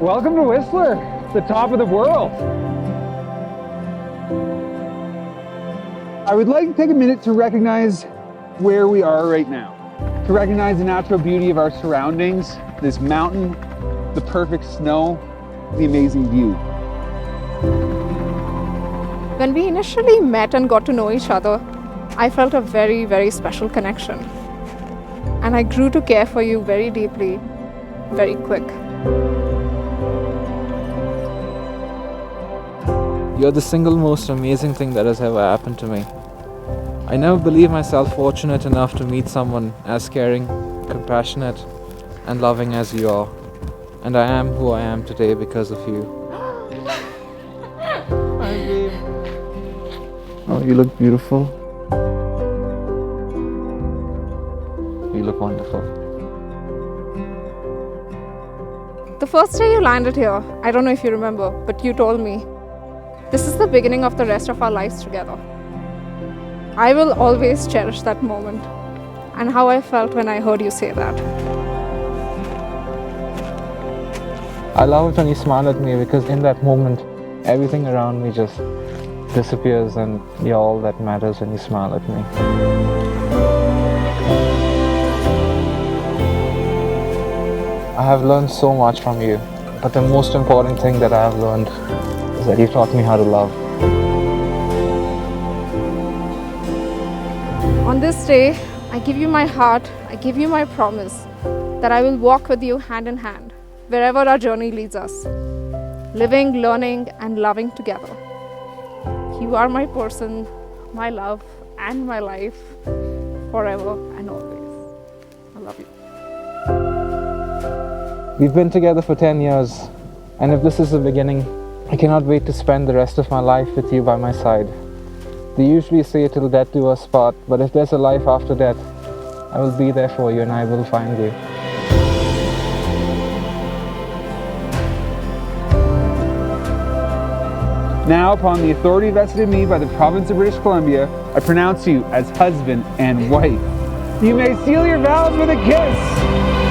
Welcome to Whistler, the top of the world. I would like to take a minute to recognize where we are right now, to recognize the natural beauty of our surroundings, this mountain, the perfect snow, the amazing view. When we initially met and got to know each other, I felt a very, very special connection. And I grew to care for you very deeply, very quick. You're the single most amazing thing that has ever happened to me. I never believed myself fortunate enough to meet someone as caring, compassionate, and loving as you are. And I am who I am today because of you. Hi, babe. Oh, you look beautiful. You look wonderful. The first day you landed here, I don't know if you remember, but you told me, this is the beginning of the rest of our lives together. I will always cherish that moment and how I felt when I heard you say that. I love it when you smile at me because in that moment, everything around me just disappears and you're all that matters when you smile at me. I have learned so much from you, but the most important thing that I have learned is that you taught me how to love. On this day, I give you my heart, I give you my promise that I will walk with you hand in hand, wherever our journey leads us, living, learning, and loving together. You are my person, my love, and my life, forever and always. I love you. We've been together for 10 years, and if this is the beginning, I cannot wait to spend the rest of my life with you by my side. They usually say till death do us part, but if there's a life after death, I will be there for you and I will find you. Now, upon the authority vested in me by the province of British Columbia, I pronounce you as husband and wife. You may seal your vows with a kiss.